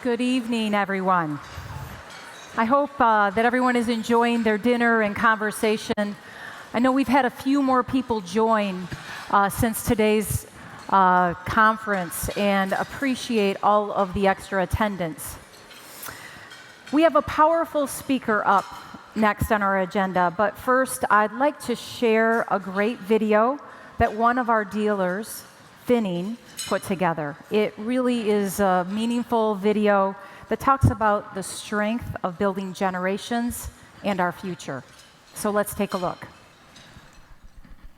Good evening, everyone. I hope that everyone is enjoying their dinner and conversation. I know we've had a few more people join since today's conference and appreciate all of the extra attendance. We have a powerful speaker up next on our agenda, but first I'd like to share a great video that one of our dealers, Finning, put together. It really is a meaningful video that talks about the strength of building generations and our future. So let's take a look.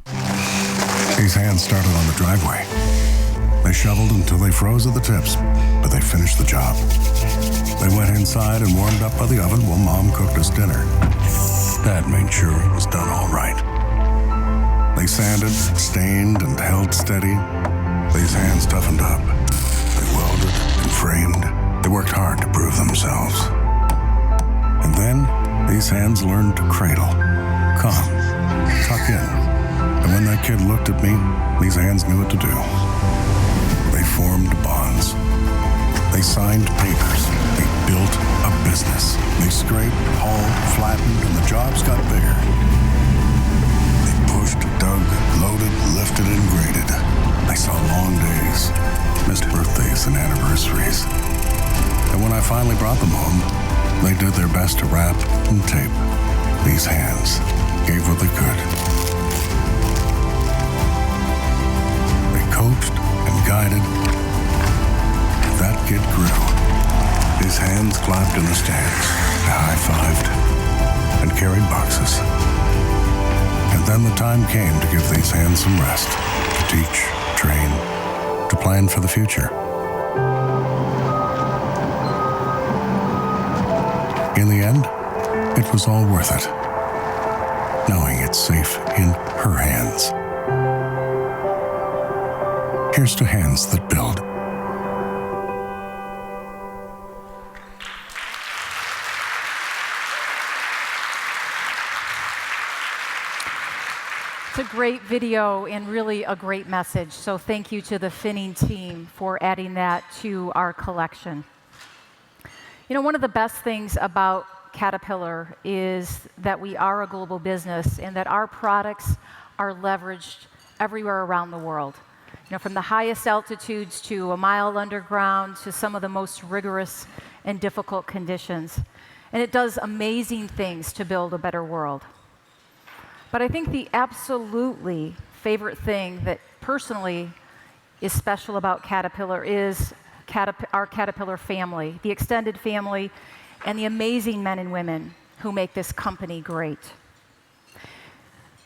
These hands started on the driveway. They shoveled until they froze at the tips, but they finished the job. They went inside and warmed up by the oven while Mom cooked us dinner. Dad made sure it was done all right. They sanded, stained, and held steady. These hands toughened up. They welded and framed. They worked hard to prove themselves. And then, these hands learned to cradle, calm, tuck in. And when that kid looked at me, these hands knew what to do. They formed bonds. They signed papers. They built a business. They scraped, hauled, flattened, and the jobs got bigger. They pushed, dug, loaded, lifted, and graded. They saw long days, missed birthdays and anniversaries. And when I finally brought them home, they did their best to wrap and tape. These hands gave what they could. They coached and guided. That kid grew. His hands clapped in the stands, high-fived, and carried boxes. And then the time came to give these hands some rest, to teach, train, to plan for the future. In the end, it was all worth it, knowing it's safe in her hands. Here's to hands that build. It's a great video and really a great message. So thank you to the Finning team for adding that to our collection. You know, one of the best things about Caterpillar is that we are a global business and that our products are leveraged everywhere around the world. You know, from the highest altitudes to a mile underground to some of the most rigorous and difficult conditions. And it does amazing things to build a better world. But I think the absolutely favorite thing that personally is special about Caterpillar is our Caterpillar family, the extended family, and the amazing men and women who make this company great.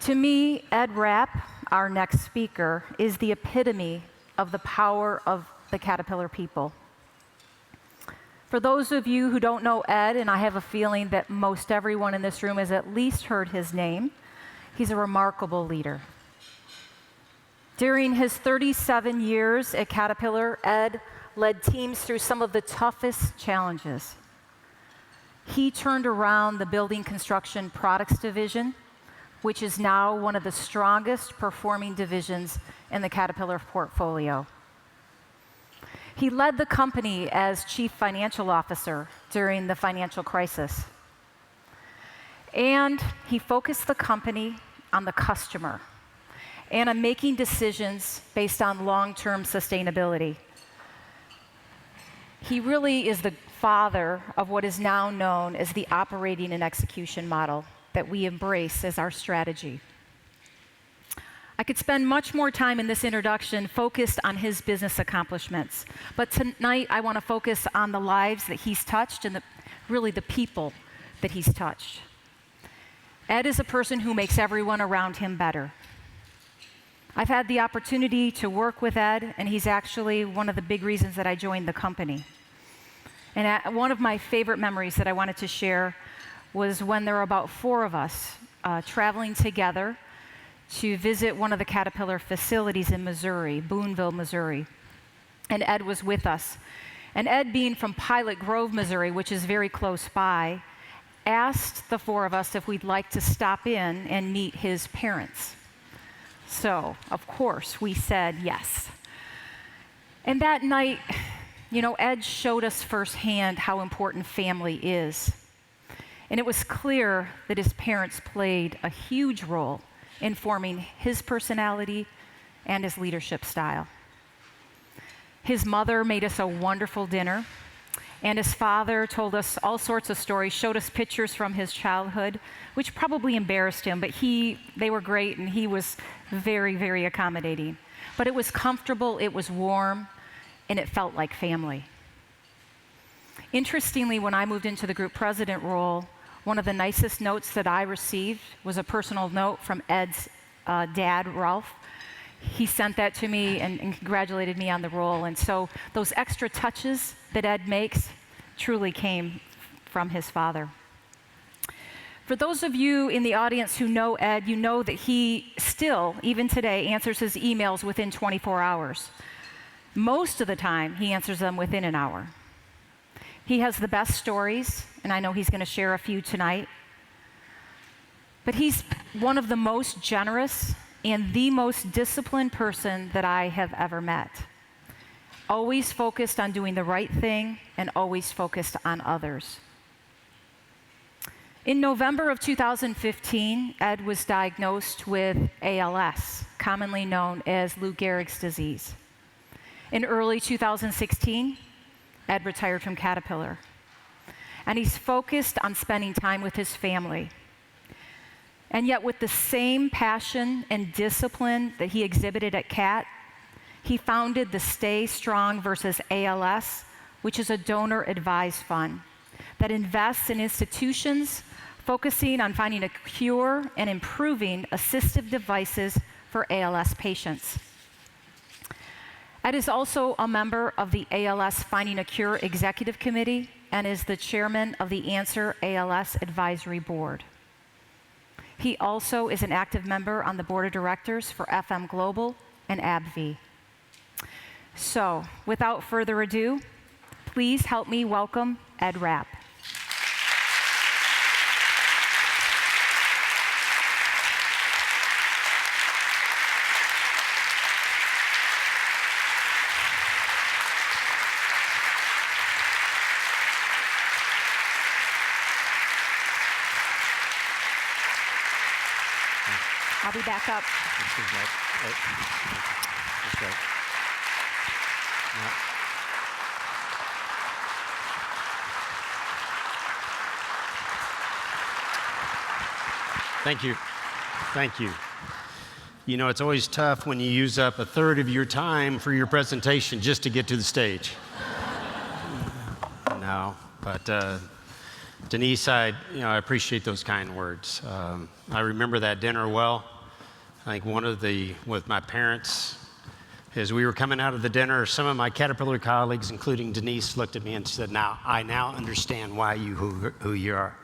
To me, Ed Rapp, our next speaker, is the epitome of the power of the Caterpillar people. For those of you who don't know Ed, and I have a feeling that most everyone in this room has at least heard his name, he's a remarkable leader. During his 37 years at Caterpillar, Ed led teams through some of the toughest challenges. He turned around the Building Construction Products division, which is now one of the strongest performing divisions in the Caterpillar portfolio. He led the company as Chief Financial Officer during the financial crisis. And he focused the company on the customer and on making decisions based on long-term sustainability. He really is the father of what is now known as the operating and execution model that we embrace as our strategy. I could spend much more time in this introduction focused on his business accomplishments, but tonight I want to focus on the lives that he's touched and really the people that he's touched. Ed is a person who makes everyone around him better. I've had the opportunity to work with Ed, and he's actually one of the big reasons that I joined the company. And one of my favorite memories that I wanted to share was when there were about 4 of us traveling together to visit one of the Caterpillar facilities in Missouri, Boonville, Missouri. And Ed was with us. And Ed, being from Pilot Grove, Missouri, which is very close by, asked the 4 of us if we'd like to stop in and meet his parents. So, of course, we said yes. And that night, You know, Ed showed us firsthand how important family is. And it was clear that his parents played a huge role in forming his personality and his leadership style. His mother made us a wonderful dinner, and his father told us all sorts of stories, showed us pictures from his childhood, which probably embarrassed him, but they were great, and he was very, very accommodating. But it was comfortable, it was warm, and it felt like family. Interestingly, when I moved into the group president role, one of the nicest notes that I received was a personal note from Ed's dad, Ralph. He sent that to me and congratulated me on the role. And so those extra touches that Ed makes truly came from his father. For those of you in the audience who know Ed, you know that he still, even today, answers his emails within 24 hours. Most of the time, he answers them within an hour. He has the best stories, and I know he's going to share a few tonight. But he's one of the most generous and the most disciplined person that I have ever met. Always focused on doing the right thing and always focused on others. In November of 2015, Ed was diagnosed with ALS, commonly known as Lou Gehrig's disease. In early 2016, Ed retired from Caterpillar, and he's focused on spending time with his family. And yet, with the same passion and discipline that he exhibited at CAT, he founded the Stay Strong versus ALS, which is a donor-advised fund that invests in institutions focusing on finding a cure and improving assistive devices for ALS patients. Ed is also a member of the ALS Finding a Cure Executive Committee and is the chairman of the Answer ALS Advisory Board. He also is an active member on the board of directors for FM Global and AbbVie. So, without further ado, please help me welcome Ed Rapp. I'll be back up. Thank you. Thank you. You know, it's always tough when you use up a third of your time for your presentation just to get to the stage. No, but Denise, I appreciate those kind words. I remember that dinner well. I think with my parents, as we were coming out of the dinner, some of my Caterpillar colleagues, including Denise, looked at me and said, I now understand why who you are.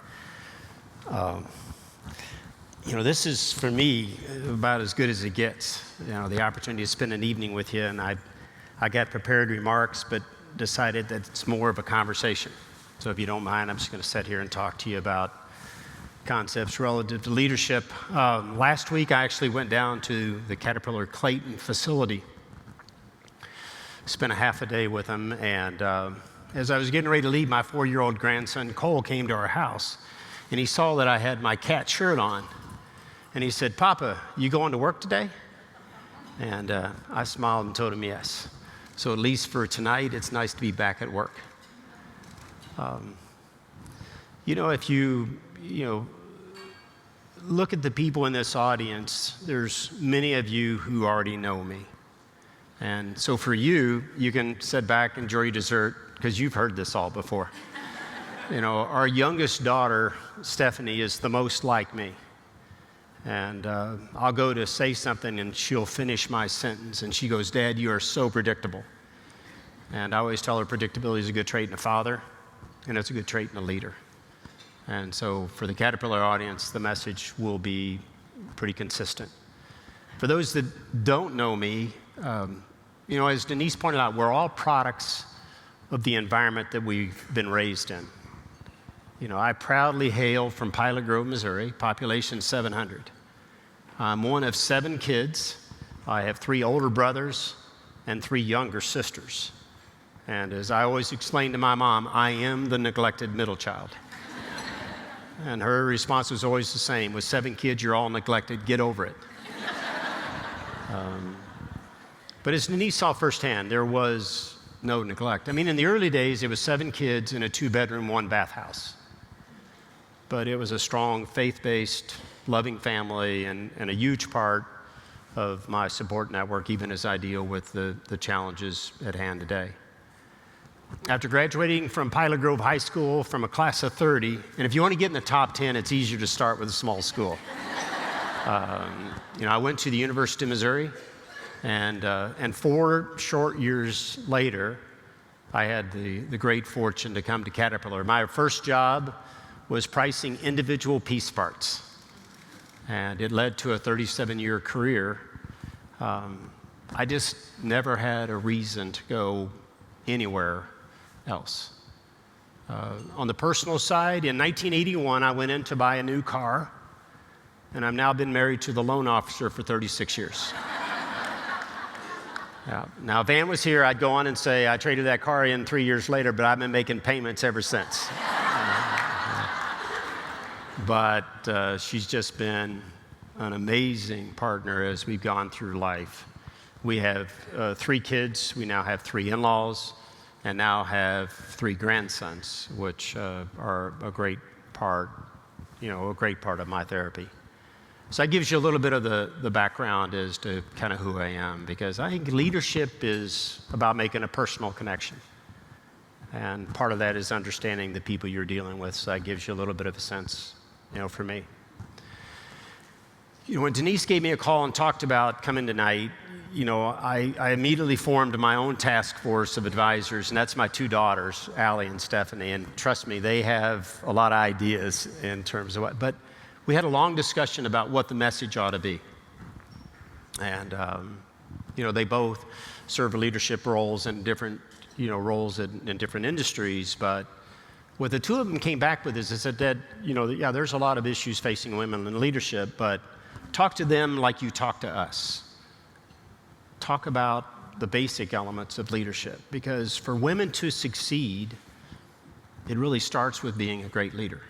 This is, for me, about as good as it gets. The opportunity to spend an evening with you, and I got prepared remarks, but decided that it's more of a conversation. So if you don't mind, I'm just going to sit here and talk to you about concepts relative to leadership. Last week, I actually went down to the Caterpillar Clayton facility, spent a half a day with them, and as I was getting ready to leave, my 4-year-old grandson, Cole, came to our house, and he saw that I had my cat shirt on, and he said, "Papa, you going to work today?" And I smiled and told him yes. So at least for tonight, it's nice to be back at work. If you look at the people in this audience, there's many of you who already know me. And so for you, you can sit back, enjoy your dessert, because you've heard this all before. Our youngest daughter, Stephanie, is the most like me. And I'll go to say something, and she'll finish my sentence, and she goes, "Dad, you are so predictable." And I always tell her predictability is a good trait in a father, and it's a good trait in a leader. And so for the Caterpillar audience, the message will be pretty consistent. For those that don't know me, as Denise pointed out, we're all products of the environment that we've been raised in. I proudly hail from Pilot Grove, Missouri, population 700. I'm one of 7 kids. I have 3 older brothers and 3 younger sisters. And as I always explained to my mom, I am the neglected middle child. And her response was always the same: with 7 kids, you're all neglected, get over it. But as Denise saw firsthand, there was no neglect. I mean, in the early days, it was 7 kids in a 2-bedroom, 1-bath house. But it was a strong, faith-based, loving family, and a huge part of my support network, even as I deal with the challenges at hand today. After graduating from Pilot Grove High School from a class of 30, and if you want to get in the top 10, it's easier to start with a small school. I went to the University of Missouri, and 4 short years later, I had the great fortune to come to Caterpillar. My first job was pricing individual piece parts, and it led to a 37-year career. I just never had a reason to go anywhere else. On the personal side, in 1981, I went in to buy a new car, and I've now been married to the loan officer for 36 years. Now, if Ann was here, I'd go on and say I traded that car in 3 years later, but I've been making payments ever since. But she's just been an amazing partner as we've gone through life. We have 3 kids. We now have 3 in-laws, and now have 3 grandsons, which are a great part of my therapy. So that gives you a little bit of the background as to kind of who I am, because I think leadership is about making a personal connection. And part of that is understanding the people you're dealing with, so that gives you a little bit of a sense, for me. When Denise gave me a call and talked about coming tonight, I immediately formed my own task force of advisors, and that's my 2 daughters, Allie and Stephanie. And trust me, they have a lot of ideas in terms of what, but we had a long discussion about what the message ought to be. And, they both serve leadership roles in different, roles in different industries. But what the 2 of them came back with is they said, Dad, there's a lot of issues facing women in leadership, but talk to them like you talk to us. Talk about the basic elements of leadership, because for women to succeed, it really starts with being a great leader.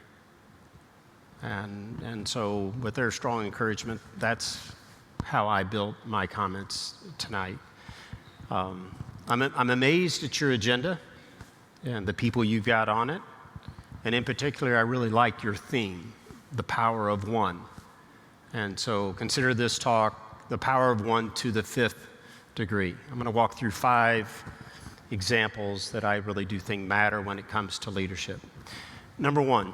And so with their strong encouragement, that's how I built my comments tonight. I'm amazed at your agenda and the people you've got on it. And in particular, I really like your theme, the power of one. And so consider this talk, the power of one to the 5th degree. I'm going to walk through 5 examples that I really do think matter when it comes to leadership. Number 1,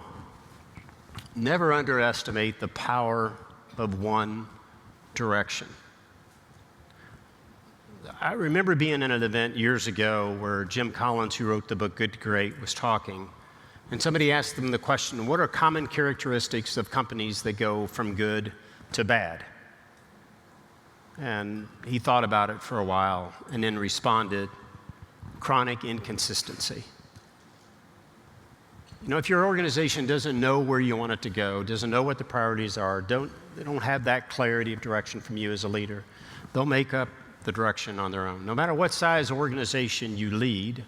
never underestimate the power of one direction. I remember being in an event years ago where Jim Collins, who wrote the book Good to Great, was talking, and somebody asked him the question, what are common characteristics of companies that go from good to bad? And he thought about it for a while and then responded, chronic inconsistency. If your organization doesn't know where you want it to go, doesn't know what the priorities are, they don't have that clarity of direction from you as a leader, they'll make up the direction on their own. No matter what size organization you lead,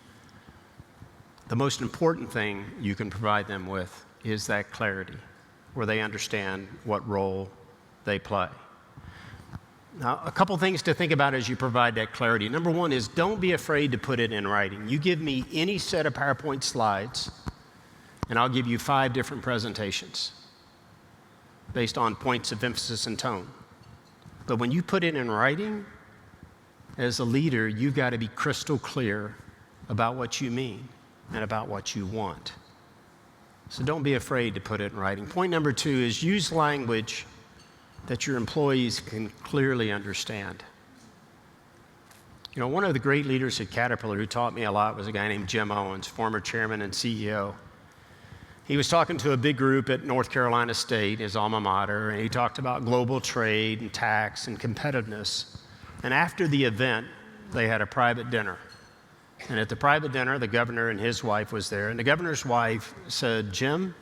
the most important thing you can provide them with is that clarity, where they understand what role they play. Now, a couple things to think about as you provide that clarity. Number 1 is don't be afraid to put it in writing. You give me any set of PowerPoint slides, and I'll give you 5 different presentations based on points of emphasis and tone. But when you put it in writing, as a leader, you've got to be crystal clear about what you mean and about what you want. So don't be afraid to put it in writing. Point number 2 is use language that your employees can clearly understand. One of the great leaders at Caterpillar who taught me a lot was a guy named Jim Owens, former chairman and CEO. He was talking to a big group at North Carolina State, his alma mater, and he talked about global trade and tax and competitiveness. And after the event, they had a private dinner. And at the private dinner, the governor and his wife was there. And the governor's wife said, Jim,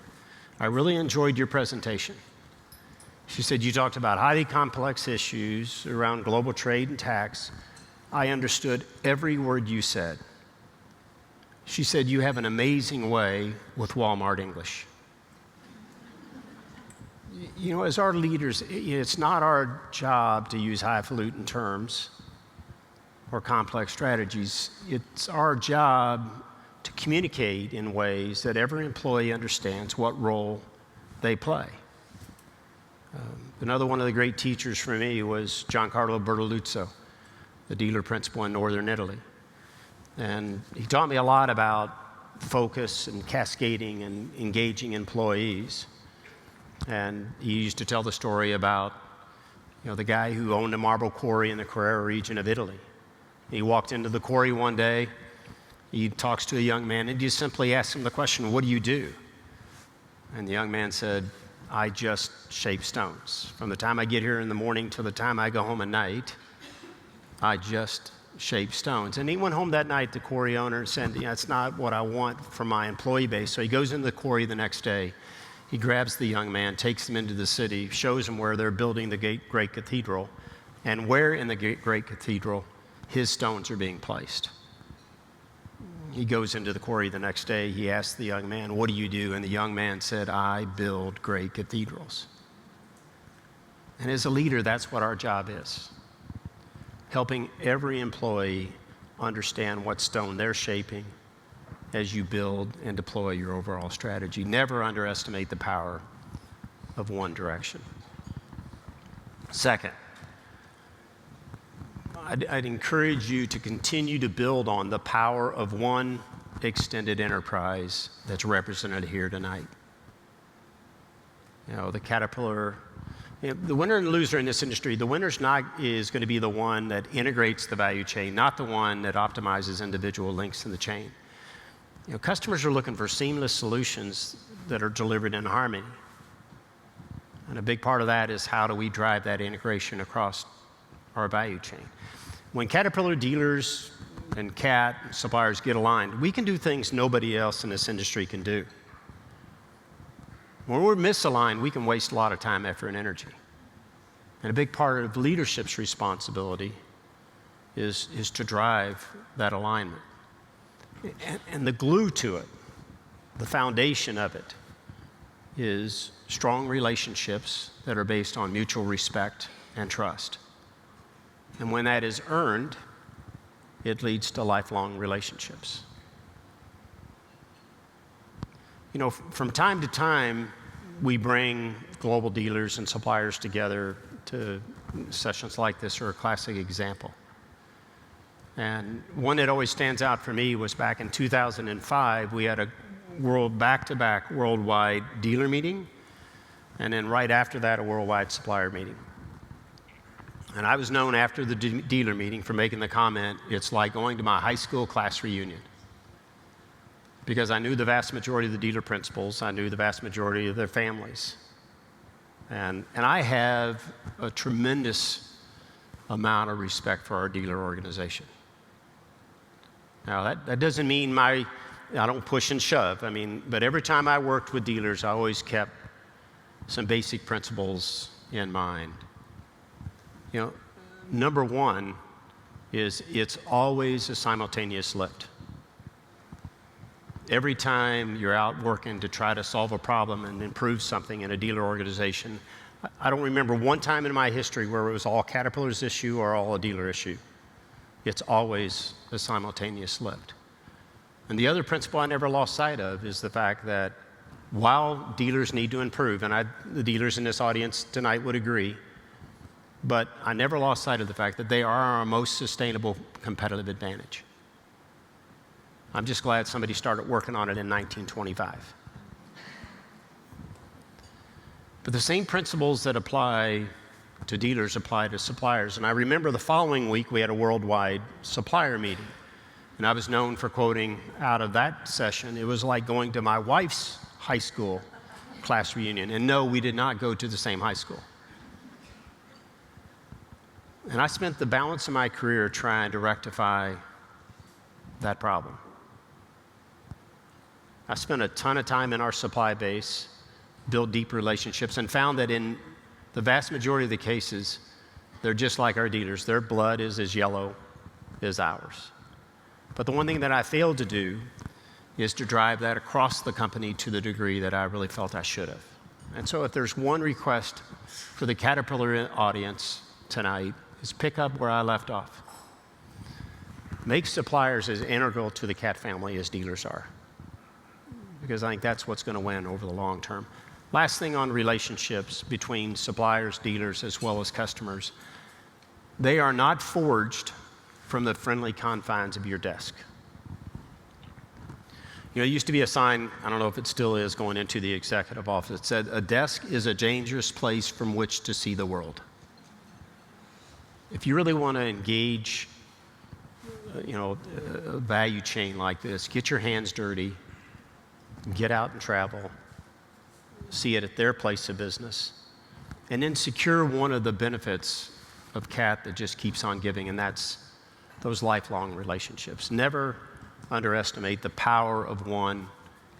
I really enjoyed your presentation. She said, you talked about highly complex issues around global trade and tax. I understood every word you said. She said, "You have an amazing way with Walmart English." You know, as our leaders, it's not our job to use highfalutin terms or complex strategies. It's our job to communicate in ways that every employee understands what role they play. Another one of the great teachers for me was Giancarlo Bertoluzzo, the dealer principal in northern Italy. And he taught me a lot about focus and cascading and engaging employees. And he used to tell the story about, the guy who owned a marble quarry in the Carrara region of Italy. He walked into the quarry one day, he talks to a young man, and he just simply asks him the question, "What do you do?" And the young man said, "I just shape stones. From the time I get here in the morning till the time I go home at night, I just shape stones." And he went home that night, the quarry owner, and said, "That's not what I want from my employee base." So he goes into the quarry the next day. He grabs the young man, takes him into the city, shows him where they're building the great cathedral, and where in the great cathedral his stones are being placed. He goes into the quarry the next day. He asks the young man, "What do you do?" And the young man said, "I build great cathedrals." And as a leader, that's what our job is. Helping every employee understand what stone they're shaping as you build and deploy your overall strategy. Never underestimate the power of one direction. Second, I'd encourage you to continue to build on the power of one extended enterprise that's represented here tonight. The Caterpillar, the winner and loser in this industry, the winner is going to be the one that integrates the value chain, not the one that optimizes individual links in the chain. Customers are looking for seamless solutions that are delivered in harmony. And a big part of that is how do we drive that integration across our value chain. When Caterpillar dealers and CAT suppliers get aligned, we can do things nobody else in this industry can do. When we're misaligned, we can waste a lot of time, effort, and energy. And a big part of leadership's responsibility is to drive that alignment. And the glue to it, the foundation of it, is strong relationships that are based on mutual respect and trust. And when that is earned, it leads to lifelong relationships. From time to time, we bring global dealers and suppliers together to sessions like this are a classic example. And one that always stands out for me was back in 2005, we had a back-to-back worldwide dealer meeting, and then right after that, a worldwide supplier meeting. And I was known after the dealer meeting for making the comment, "It's like going to my high school class reunion." Because I knew the vast majority of the dealer principals, I knew the vast majority of their families. And I have a tremendous amount of respect for our dealer organization. Now, that doesn't mean I don't push and shove. But every time I worked with dealers, I always kept some basic principles in mind. Number one is it's always a simultaneous lift. Every time you're out working to try to solve a problem and improve something in a dealer organization, I don't remember one time in my history where it was all Caterpillar's issue or all a dealer issue. It's always a simultaneous lift. And the other principle I never lost sight of is the fact that while dealers need to improve, and the dealers in this audience tonight would agree, but I never lost sight of the fact that they are our most sustainable competitive advantage. I'm just glad somebody started working on it in 1925. But the same principles that apply to dealers apply to suppliers. And I remember the following week we had a worldwide supplier meeting. And I was known for quoting out of that session, "It was like going to my wife's high school class reunion." And no, we did not go to the same high school. And I spent the balance of my career trying to rectify that problem. I spent a ton of time in our supply base, built deep relationships, and found that in the vast majority of the cases, they're just like our dealers. Their blood is as yellow as ours. But the one thing that I failed to do is to drive that across the company to the degree that I really felt I should have. And so if there's one request for the Caterpillar audience tonight, is pick up where I left off. Make suppliers as integral to the Cat family as dealers are, because I think that's what's going to win over the long term. Last thing on relationships between suppliers, dealers, as well as customers. They are not forged from the friendly confines of your desk. You know, it used to be a sign, I don't know if it still is, going into the executive office. It said, "A desk is a dangerous place from which to see the world." If you really want to engage, a value chain like this, get your hands dirty, get out and travel, see it at their place of business, and then secure one of the benefits of CAT that just keeps on giving, and that's those lifelong relationships. Never underestimate the power of one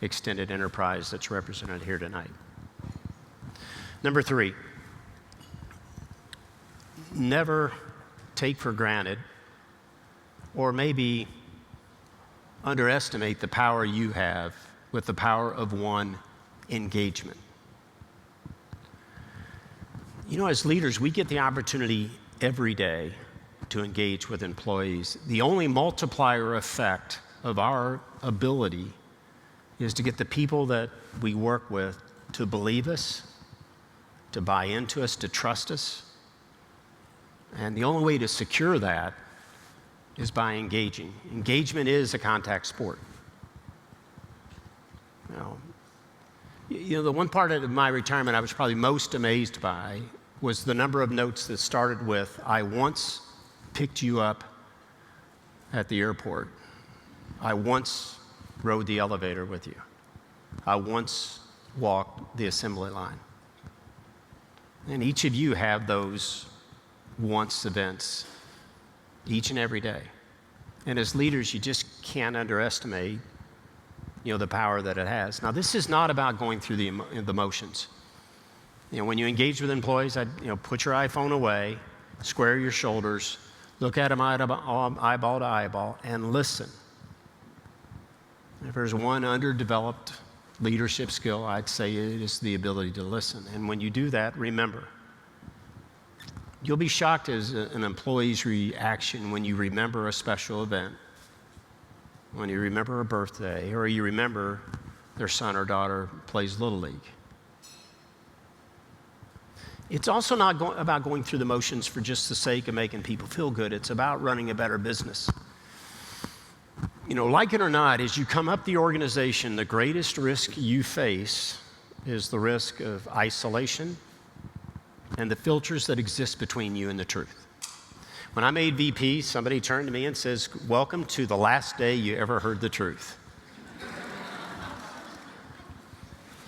extended enterprise that's represented here tonight. Number 3, never take for granted or maybe underestimate the power you have with the power of one engagement. You know, as leaders, we get the opportunity every day to engage with employees. The only multiplier effect of our ability is to get the people that we work with to believe us, to buy into us, to trust us. And the only way to secure that is by engaging. Engagement is a contact sport. The one part of my retirement I was probably most amazed by was the number of notes that started with, "I once picked you up at the airport. I once rode the elevator with you. I once walked the assembly line." And each of you have those once events each and every day. And as leaders, you just can't underestimate, the power that it has. Now, this is not about going through the motions. When you engage with employees, put your iPhone away, square your shoulders, look at them eyeball to eyeball, and listen. If there's one underdeveloped leadership skill, I'd say it is the ability to listen. And when you do that, remember. You'll be shocked as an employee's reaction when you remember a special event, when you remember a birthday, or you remember their son or daughter plays Little League. It's also not about going through the motions for just the sake of making people feel good. It's about running a better business. Like it or not, as you come up the organization, the greatest risk you face is the risk of isolation and the filters that exist between you and the truth. When I made VP, somebody turned to me and says, "Welcome to the last day you ever heard the truth."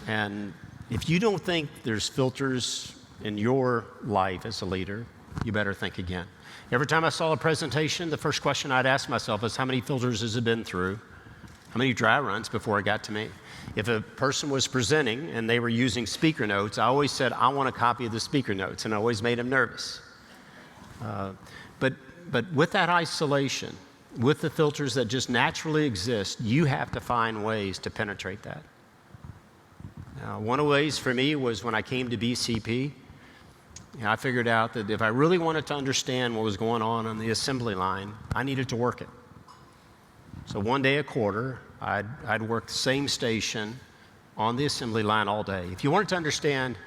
And if you don't think there's filters in your life as a leader, you better think again. Every time I saw a presentation, the first question I'd ask myself is, how many filters has it been through? How many dry runs before it got to me? If a person was presenting and they were using speaker notes, I always said, "I want a copy of the speaker notes," and I always made them nervous. But with that isolation, with the filters that just naturally exist, you have to find ways to penetrate that. One of the ways for me was when I came to BCP, I figured out that if I really wanted to understand what was going on the assembly line, I needed to work it. So one day a quarter, I'd work the same station on the assembly line all day. If you wanted to understand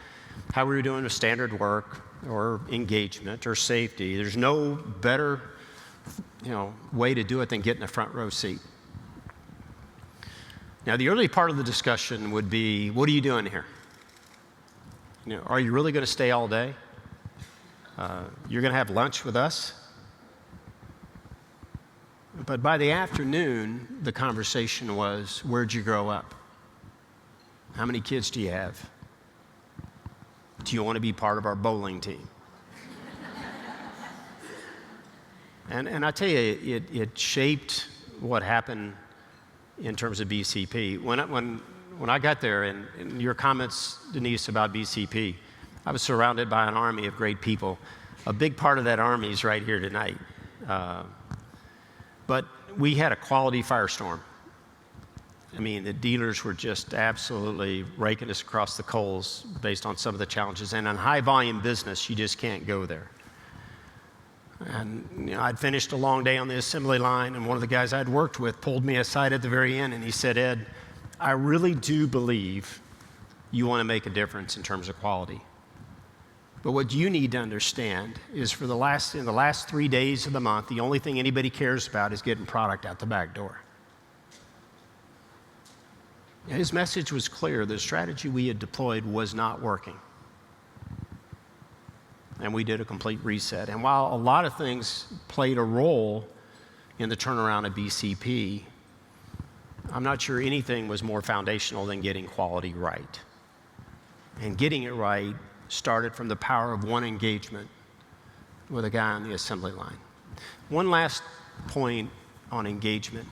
how we were doing with standard work or engagement or safety, there's no better way to do it than get in a front row seat. Now, the early part of the discussion would be, what are you doing here? Are you really going to stay all day? You're going to have lunch with us? But by the afternoon, the conversation was, where'd you grow up? How many kids do you have? Do you want to be part of our bowling team? And I tell you, it shaped what happened in terms of BCP. When I got there, and your comments, Denise, about BCP, I was surrounded by an army of great people. A big part of that army is right here tonight. But we had a quality firestorm. I mean, the dealers were just absolutely raking us across the coals based on some of the challenges. And on high volume business, you just can't go there. And I'd finished a long day on the assembly line, and one of the guys I'd worked with pulled me aside at the very end, and he said, "Ed, I really do believe you want to make a difference in terms of quality. But what you need to understand is in the last 3 days of the month, the only thing anybody cares about is getting product out the back door." His message was clear. The strategy we had deployed was not working. And we did a complete reset. And while a lot of things played a role in the turnaround of BCP, I'm not sure anything was more foundational than getting quality right. And getting it right started from the power of one engagement with a guy on the assembly line. One last point on engagement.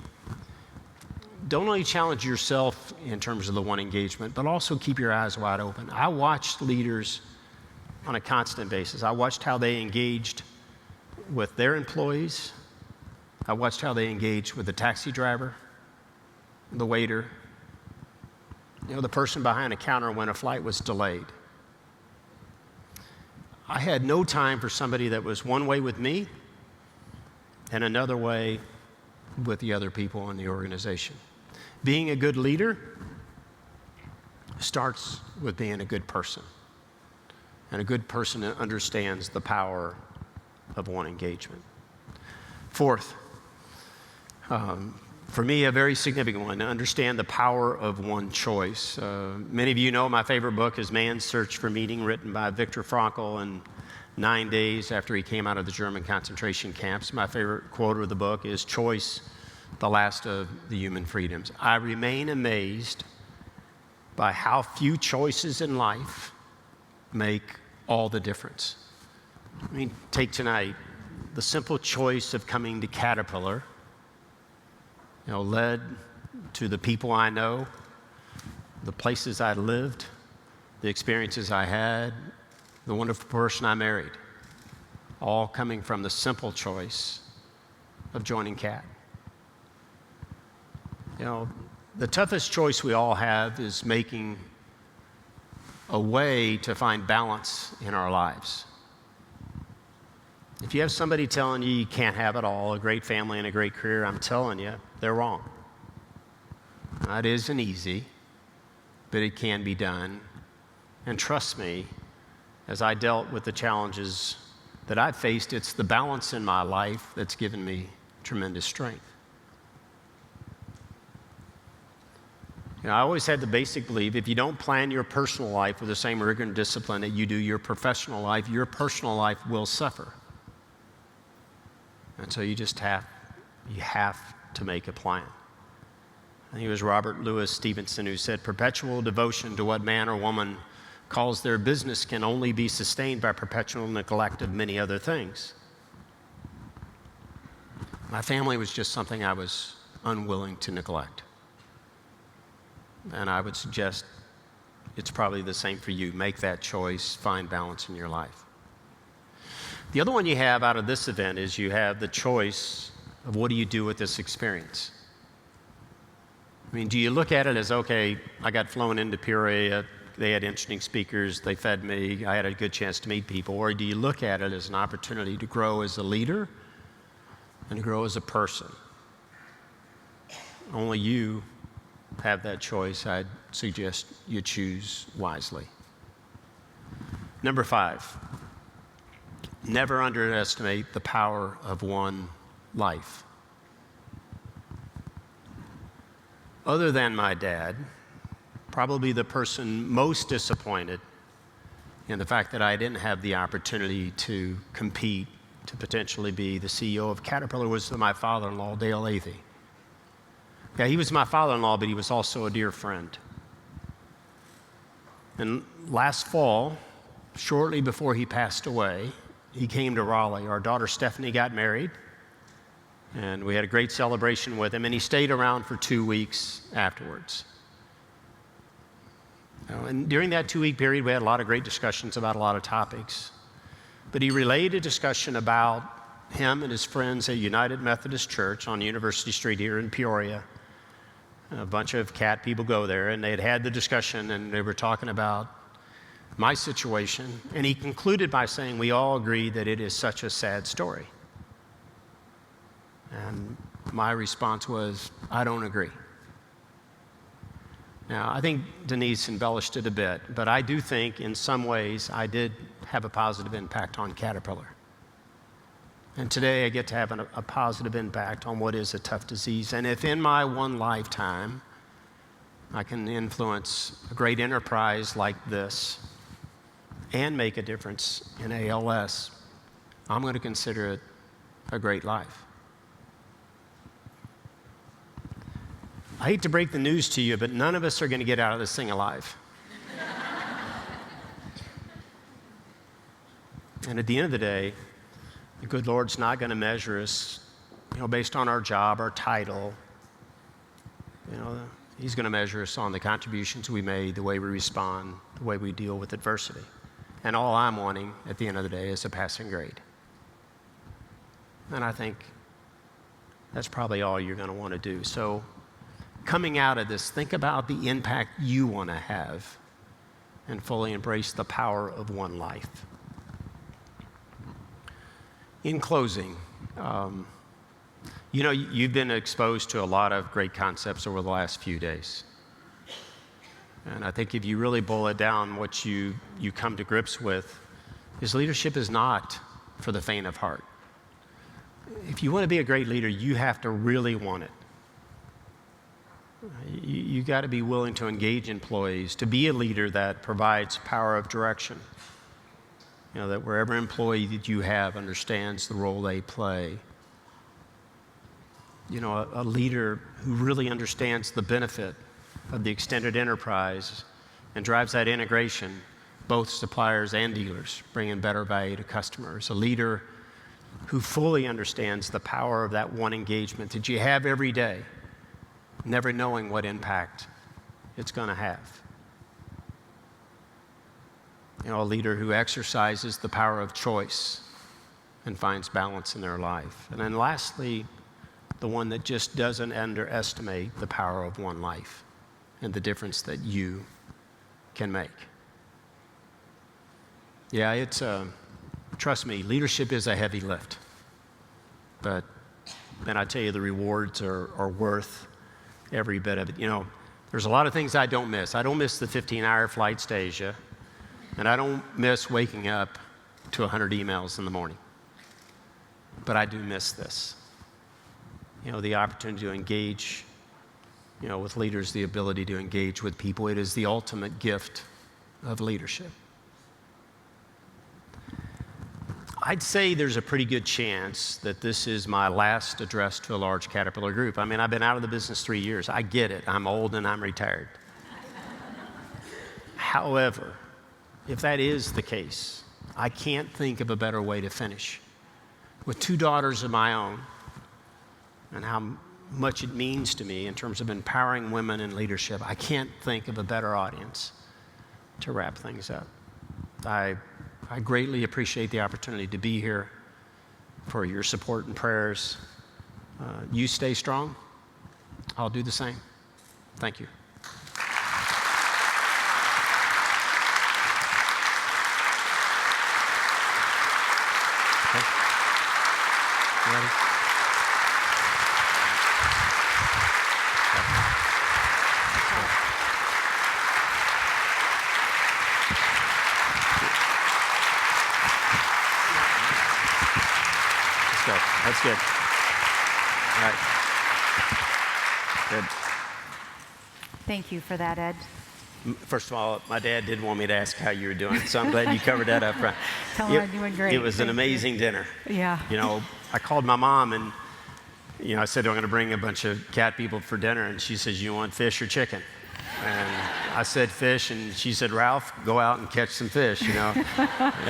Don't only challenge yourself in terms of the one engagement, but also keep your eyes wide open. I watched leaders on a constant basis. I watched how they engaged with their employees. I watched how they engaged with the taxi driver, the waiter, the person behind the counter when a flight was delayed. I had no time for somebody that was one way with me and another way with the other people in the organization. Being a good leader starts with being a good person. And a good person understands the power of one engagement. Fourth, for me, a very significant one, to understand the power of one choice. Many of you know my favorite book is Man's Search for Meaning, written by Viktor Frankl in 9 days after he came out of the German concentration camps. My favorite quote of the book is, "Choice, the last of the human freedoms." I remain amazed by how few choices in life make all the difference. I mean, take tonight, the simple choice of coming to Caterpillar, led to the people I know, the places I lived, the experiences I had, the wonderful person I married, all coming from the simple choice of joining CAT. The toughest choice we all have is making a way to find balance in our lives. If you have somebody telling you you can't have it all, a great family and a great career, I'm telling you, they're wrong. It isn't easy, but it can be done. And trust me, as I dealt with the challenges that I've faced, it's the balance in my life that's given me tremendous strength. I always had the basic belief, if you don't plan your personal life with the same rigor and discipline that you do your professional life, your personal life will suffer. And so you have to make a plan. I think it was Robert Louis Stevenson who said, "Perpetual devotion to what man or woman calls their business can only be sustained by perpetual neglect of many other things." My family was just something I was unwilling to neglect. And I would suggest it's probably the same for you. Make that choice, find balance in your life. The other one you have out of this event is you have the choice of what do you do with this experience. I mean, do you look at it as, okay, I got flown into Peoria, they had interesting speakers, they fed me, I had a good chance to meet people, or do you look at it as an opportunity to grow as a leader and to grow as a person? Only you have that choice. I'd suggest you choose wisely. Number 5, never underestimate the power of one life. Other than my dad, probably the person most disappointed in the fact that I didn't have the opportunity to compete to potentially be the CEO of Caterpillar was my father-in-law, Dale Athey. Yeah, he was my father-in-law, but he was also a dear friend. And last fall, shortly before he passed away, he came to Raleigh. Our daughter Stephanie got married, and we had a great celebration with him, and he stayed around for 2 weeks afterwards. And during that 2-week period, we had a lot of great discussions about a lot of topics. But he relayed a discussion about him and his friends at United Methodist Church on University Street here in Peoria, A bunch of cat people go there, and they had the discussion, and they were talking about my situation. And he concluded by saying, we all agree that it is such a sad story. And my response was, I don't agree. Now, I think Denise embellished it a bit, but I do think in some ways I did have a positive impact on Caterpillar. And today I get to have a positive impact on what is a tough disease. And if in my one lifetime I can influence a great enterprise like this and make a difference in ALS, I'm going to consider it a great life. I hate to break the news to you, but none of us are going to get out of this thing alive. And at the end of the day, the good Lord's not going to measure us, based on our job, our title. He's going to measure us on the contributions we made, the way we respond, the way we deal with adversity. And all I'm wanting at the end of the day is a passing grade. And I think that's probably all you're going to want to do. So coming out of this, think about the impact you want to have and fully embrace the power of one life. In closing, you've been exposed to a lot of great concepts over the last few days. And I think if you really boil it down, what you come to grips with is leadership is not for the faint of heart. If you want to be a great leader, you have to really want it. You got to be willing to engage employees, to be a leader that provides power of direction. That wherever employee that you have understands the role they play. A leader who really understands the benefit of the extended enterprise and drives that integration, both suppliers and dealers, bringing better value to customers. A leader who fully understands the power of that one engagement that you have every day, never knowing what impact it's going to have. A leader who exercises the power of choice and finds balance in their life. And then lastly, the one that just doesn't underestimate the power of one life and the difference that you can make. Yeah, trust me, leadership is a heavy lift. But then I tell you, the rewards are worth every bit of it. There's a lot of things I don't miss. I don't miss the 15-hour flights to Asia. And I don't miss waking up to 100 emails in the morning. But I do miss this. The opportunity to engage, with leaders, the ability to engage with people. It is the ultimate gift of leadership. I'd say there's a pretty good chance that this is my last address to a large Caterpillar group. I've been out of the business 3 years. I get it. I'm old and I'm retired. However, if that is the case, I can't think of a better way to finish. With 2 daughters of my own, and how much it means to me in terms of empowering women in leadership, I can't think of a better audience to wrap things up. I greatly appreciate the opportunity to be here, for your support and prayers. You stay strong. I'll do the same. Thank you. Ready? Let's go. That's good. All right. Good. Thank you for that, Ed. First of all, my dad did want me to ask how you were doing, so I'm glad you covered that up front. Tell him I'm doing great. It was an amazing dinner. Yeah. I called my mom and, I said, I'm going to bring a bunch of cat people for dinner, and she says, you want fish or chicken? And I said fish, and she said, Ralph, go out and catch some fish, It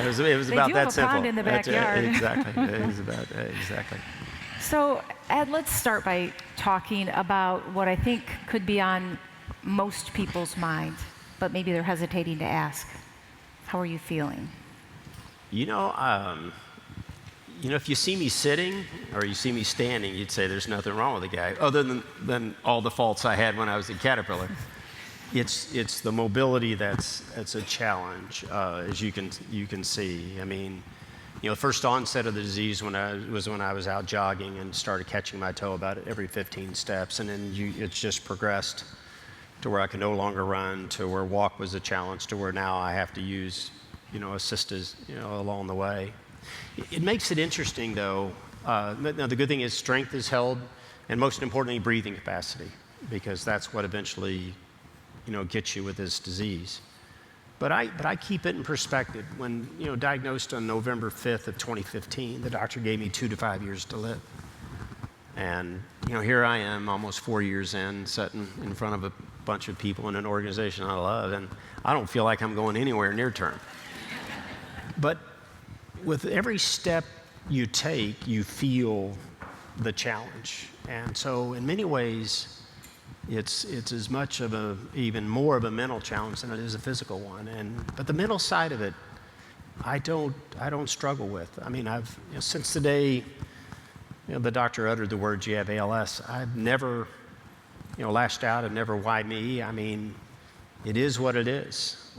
was about that simple. They do have a pond in the backyard. Exactly. It was about, exactly. So, Ed, let's start by talking about what I think could be on most people's mind, but maybe they're hesitating to ask. How are you feeling? if you see me sitting or you see me standing, you'd say there's nothing wrong with the guy, other than all the faults I had when I was at Caterpillar. It's the mobility that's a challenge, as you can see. I mean, the first onset of the disease when I was out jogging and started catching my toe about every 15 steps, and then it's just progressed to where I can no longer run, to where walk was a challenge, to where now I have to use, assisters, along the way. It makes it interesting, though. Now, the good thing is strength is held, and most importantly, breathing capacity, because that's what eventually, gets you with this disease. But I keep it in perspective. When, diagnosed on November 5th of 2015, the doctor gave me 2 to 5 years to live. And, here I am, almost 4 years in, sitting in front of a bunch of people in an organization I love, and I don't feel like I'm going anywhere near term. But with every step you take, you feel the challenge. And so in many ways, it's as much of even more of a mental challenge than it is a physical one. But the mental side of it, I don't struggle with. I mean, since the day, the doctor uttered the words, "You have ALS," I've never, lashed out. I've never, "Why me?" I mean, it is what it is.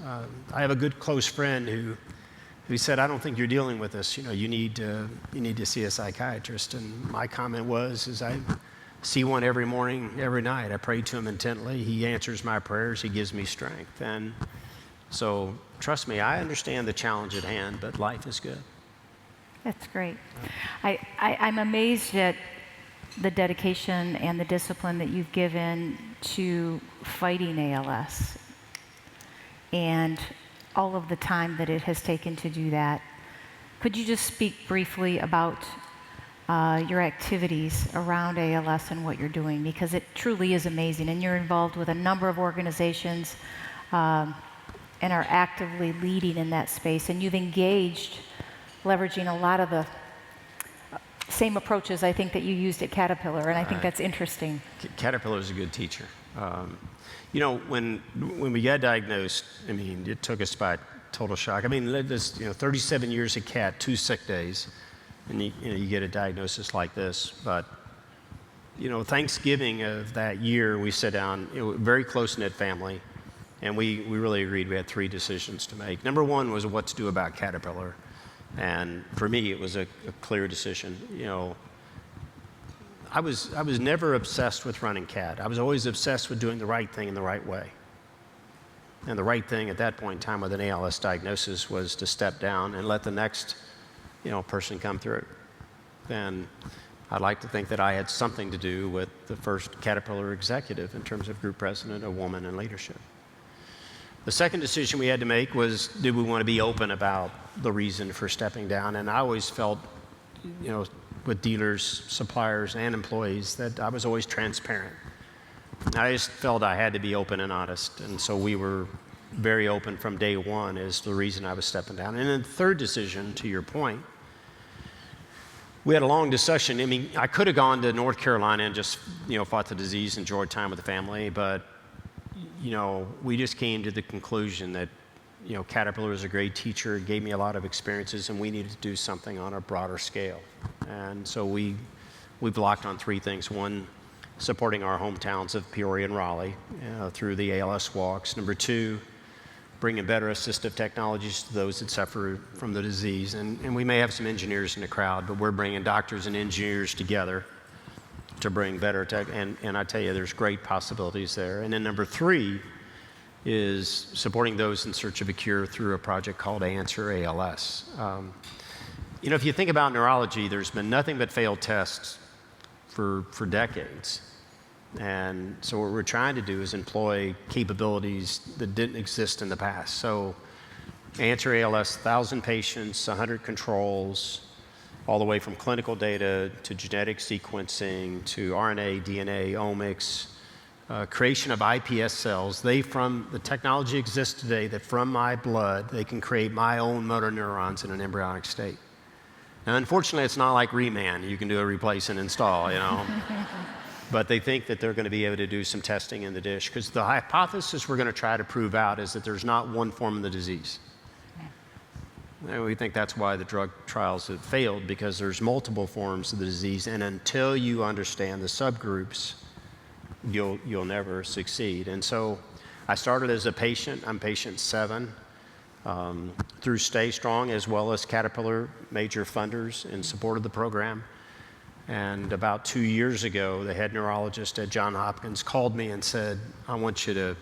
I have a good close friend who said, "I don't think you're dealing with this. You need to see a psychiatrist." And my comment was, I see one every morning, every night. I pray to him intently. He answers my prayers. He gives me strength. And so, trust me, I understand the challenge at hand, but life is good. That's great. I'm amazed at the dedication and the discipline that you've given to fighting ALS and all of the time that it has taken to do that. Could you just speak briefly about your activities around ALS and what you're doing? Because it truly is amazing, and you're involved with a number of organizations and are actively leading in that space, and you've engaged leveraging a lot of the same approaches I think that you used at Caterpillar, and I think that's interesting. Caterpillar is a good teacher. When we got diagnosed, I mean, it took us by total shock. I mean, this 37 years at Cat, 2 sick days, and you get a diagnosis like this. But Thanksgiving of that year, we sat down, very close-knit family, and we really agreed we had 3 decisions to make. Number 1 was what to do about Caterpillar, and for me, it was a clear decision. I was never obsessed with running CAT. I was always obsessed with doing the right thing in the right way. And the right thing at that point in time with an ALS diagnosis was to step down and let the next, person come through. And I'd like to think that I had something to do with the first Caterpillar executive in terms of group president, a woman in leadership. The second decision we had to make was, did we want to be open about the reason for stepping down? And I always felt, with dealers, suppliers, and employees, that I was always transparent. I just felt I had to be open and honest, and so we were very open from day one as the reason I was stepping down. And then the third decision, to your point, we had a long discussion. I mean, I could have gone to North Carolina and just, fought the disease, enjoyed time with the family, but, we just came to the conclusion that, Caterpillar was a great teacher. It gave me a lot of experiences, and we needed to do something on a broader scale. And so we blocked on 3 things. 1, supporting our hometowns of Peoria and Raleigh through the ALS walks. Number 2, bringing better assistive technologies to those that suffer from the disease. And we may have some engineers in the crowd, but we're bringing doctors and engineers together to bring better tech. And I tell you, there's great possibilities there. And then number 3 is supporting those in search of a cure through a project called Answer ALS. If you think about neurology, there's been nothing but failed tests for decades. And so what we're trying to do is employ capabilities that didn't exist in the past. So Answer ALS, 1,000 patients, 100 controls, all the way from clinical data to genetic sequencing to RNA, DNA, omics, creation of iPS cells. The technology exists today that from my blood, they can create my own motor neurons in an embryonic state. Now, unfortunately, it's not like Reman. You can do a replace and install, But they think that they're going to be able to do some testing in the dish, because the hypothesis we're going to try to prove out is that there's not one form of the disease. And we think that's why the drug trials have failed, because there's multiple forms of the disease, and until you understand the subgroups, you'll never succeed. And so I started as a patient. I'm patient 7. Through Stay Strong, as well as Caterpillar, major funders in support of the program. And about 2 years ago, the head neurologist at Johns Hopkins called me and said, I want you to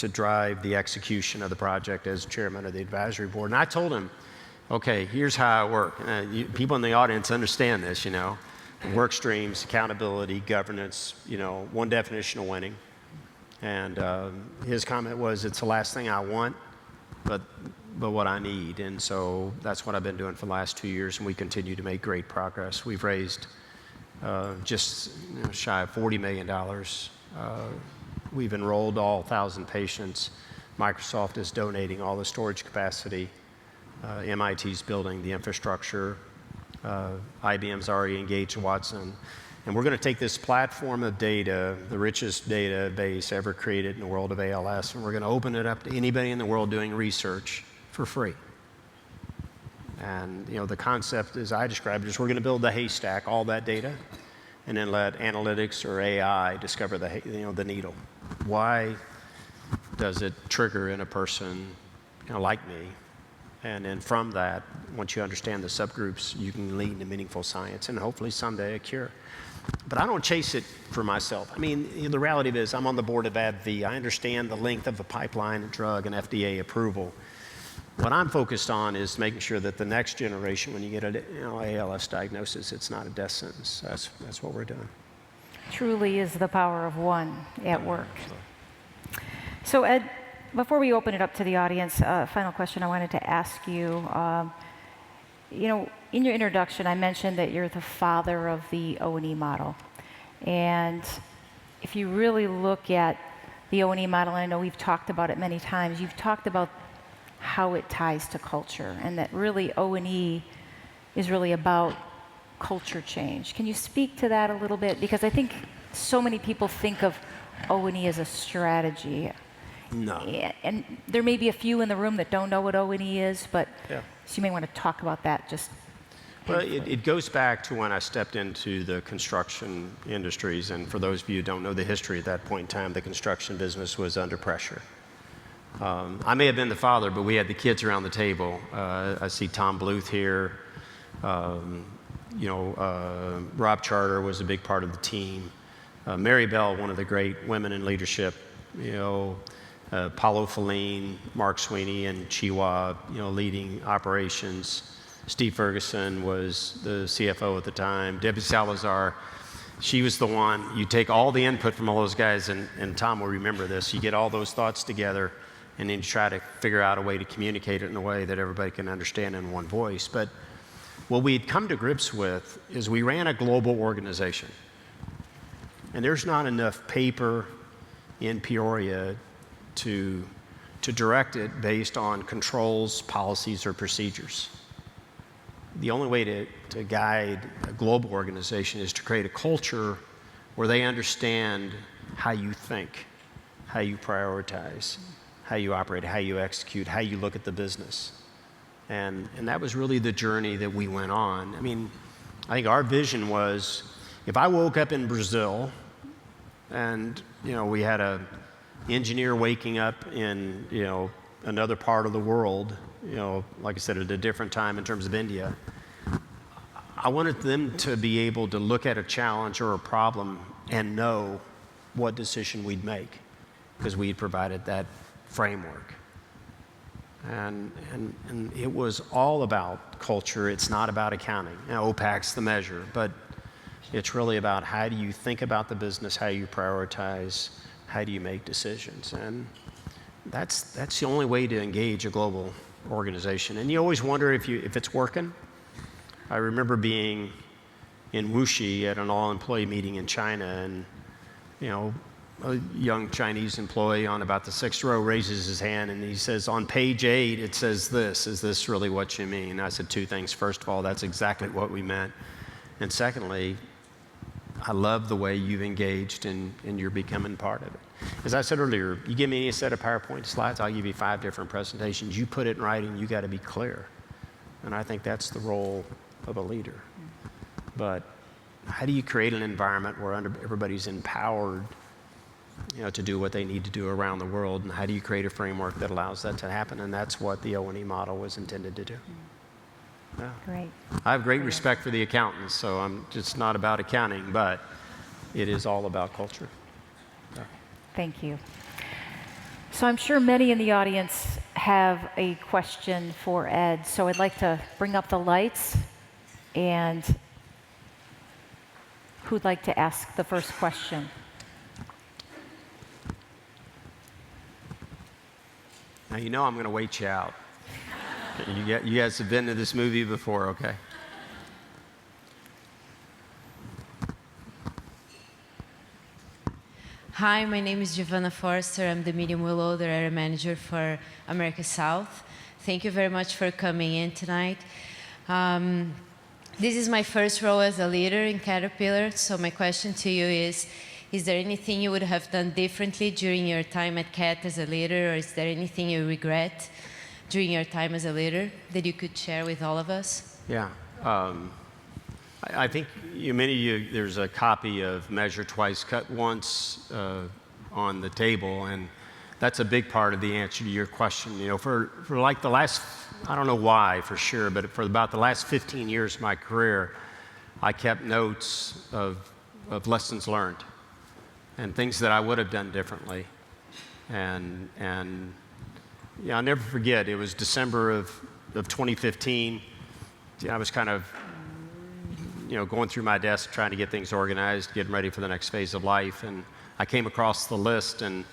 drive the execution of the project as chairman of the advisory board. And I told him, okay, here's how I work. People in the audience understand this, work streams, accountability, governance, one definition of winning. And his comment was, it's the last thing I want, but what I need. And so that's what I've been doing for the last 2 years, and we continue to make great progress. We've raised just shy of $40 million. We've enrolled all 1,000 patients. Microsoft is donating all the storage capacity. MIT's building the infrastructure. IBM's already engaged Watson. And we're going to take this platform of data, the richest database ever created in the world of ALS, and we're going to open it up to anybody in the world doing research for free. And the concept, as I described it, is we're going to build the haystack, all that data, and then let analytics or AI discover the needle. Why does it trigger in a person like me? And then from that, once you understand the subgroups, you can lead to meaningful science and hopefully someday a cure. But I don't chase it for myself. I mean, the reality is I'm on the board of AbbVie. I understand the length of a pipeline, a drug, and FDA approval. What I'm focused on is making sure that the next generation, when you get an ALS diagnosis, it's not a death sentence. That's what we're doing. Truly is the power of one at work. So Ed, before we open it up to the audience, final question I wanted to ask you. In your introduction, I mentioned that you're the father of the O&E model. And if you really look at the O&E model, and I know we've talked about it many times, you've talked about how it ties to culture, and that really O&E is really about culture change. Can you speak to that a little bit? Because I think so many people think of O&E as a strategy. No. And there may be a few in the room that don't know what O&E is, but Yeah. so you may want to talk about that just. Well, it goes back to when I stepped into the construction industries, and for those of you who don't know the history, at that point in time, the construction business was under pressure. I may have been the father, but we had the kids around the table. I see Tom Bluth here. Rob Charter was a big part of the team. Mary Bell, one of the great women in leadership. Paulo Feline, Mark Sweeney, and Chihuahua, leading operations. Steve Ferguson was the CFO at the time. Debbie Salazar, she was the one. You take all the input from all those guys, and Tom will remember this. You get all those thoughts together, and then you try to figure out a way to communicate it in a way that everybody can understand in one voice. But what we had come to grips with is we ran a global organization. And there's not enough paper in Peoria to direct it based on controls, policies, or procedures. The only way to guide a global organization is to create a culture where they understand how you think, how you prioritize, how you operate, how you execute, how you look at the business. And that was really the journey that we went on. I mean, I think our vision was, if I woke up in Brazil and, we had a engineer waking up in, another part of the world, like I said, at a different time in terms of India, I wanted them to be able to look at a challenge or a problem and know what decision we'd make, because we had provided that framework. And it was all about culture. It's not about accounting. OPAC's the measure, but it's really about how do you think about the business, how you prioritize, how do you make decisions. And that's the only way to engage a global organization. And you always wonder if it's working. I remember being in Wuxi at an all-employee meeting in China, and a young Chinese employee on about the 6th row raises his hand and he says, on page 8 it says this. Is this really what you mean? I said 2 things. First of all, that's exactly what we meant. And secondly, I love the way you've engaged and you're becoming part of it. As I said earlier, you give me any set of PowerPoint slides, I'll give you 5 different presentations. You put it in writing, you got to be clear. And I think that's the role of a leader. But how do you create an environment where everybody's empowered, to do what they need to do around the world? And how do you create a framework that allows that to happen? And that's what the O&E model was intended to do. Yeah. Great. I have great respect for the accountants, so I'm just not about accounting, but it is all about culture. Yeah. Thank you. So I'm sure many in the audience have a question for Ed, so I'd like to bring up the lights, and who'd like to ask the first question? Now, I'm going to wait you out. You guys have been to this movie before, okay? Hi, my name is Giovanna Forster. I'm the Medium Wheel Loader Area Manager for America South. Thank you very much for coming in tonight. This is my first role as a leader in Caterpillar, so my question to you is there anything you would have done differently during your time at CAT as a leader, or is there anything you regret during your time as a leader that you could share with all of us? Yeah. I think many of you, there's a copy of Measure Twice, Cut Once on the table, and that's a big part of the answer to your question. For like the last, I don't know why for sure, but for about the last 15 years of my career, I kept notes of lessons learned and things that I would have done differently. And I'll never forget, it was December of 2015. I was kind of going through my desk trying to get things organized, getting ready for the next phase of life, and I came across the list and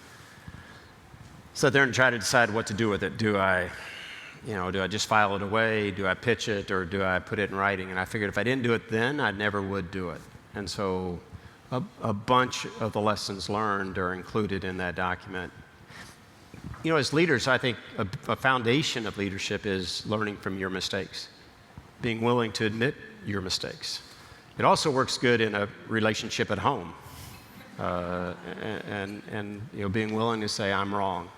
sat there and tried to decide what to do with it. Do I just file it away? Do I pitch it, or do I put it in writing? And I figured if I didn't do it then, I never would do it. And so a bunch of the lessons learned are included in that document. As leaders, I think a foundation of leadership is learning from your mistakes, being willing to admit your mistakes. It also works good in a relationship at home, and being willing to say, I'm wrong.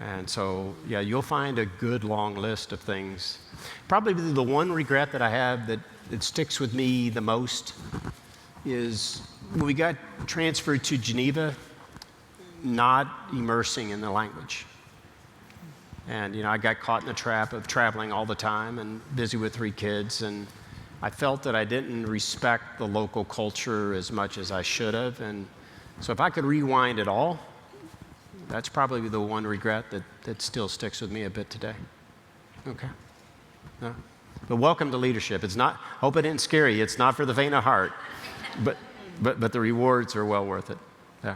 And so, you'll find a good long list of things. Probably the one regret that I have that sticks with me the most is when we got transferred to Geneva, not immersing in the language. And I got caught in the trap of traveling all the time and busy with 3 kids, and I felt that I didn't respect the local culture as much as I should have. And so if I could rewind it all, that's probably the one regret that still sticks with me a bit today. Okay. No. But welcome to leadership. It's not, hope it didn't scare you. It's not for the faint of heart, but the rewards are well worth it. Yeah.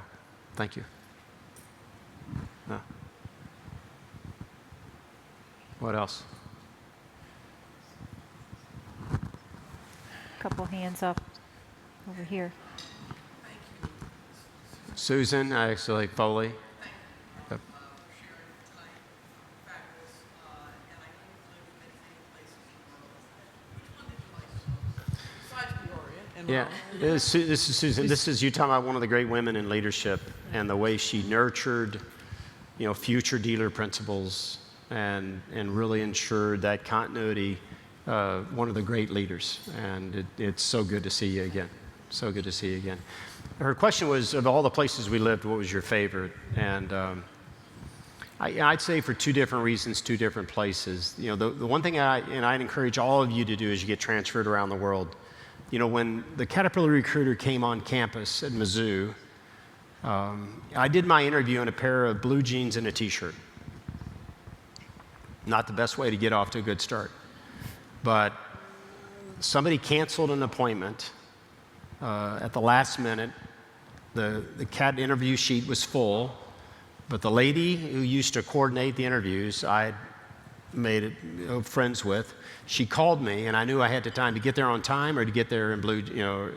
Thank you. No. What else? Couple hands up over here. Susan, actually, Foley. Yep. Yeah, this is Susan. This is you talking about one of the great women in leadership and the way she nurtured, future dealer principals and really ensured that continuity. One of the great leaders, and it's so good to see you again. So good to see you again. Her question was, of all the places we lived, what was your favorite? And I'd say for 2 different reasons, 2 different places. The one thing I'd encourage all of you to do as you get transferred around the world, when the Caterpillar recruiter came on campus at Mizzou, I did my interview in a pair of blue jeans and a t-shirt. Not the best way to get off to a good start. But somebody canceled an appointment at the last minute. The CAT interview sheet was full, but the lady who used to coordinate the interviews, I made it friends with, she called me, and I knew I had the time to get there on time or to get there in blue,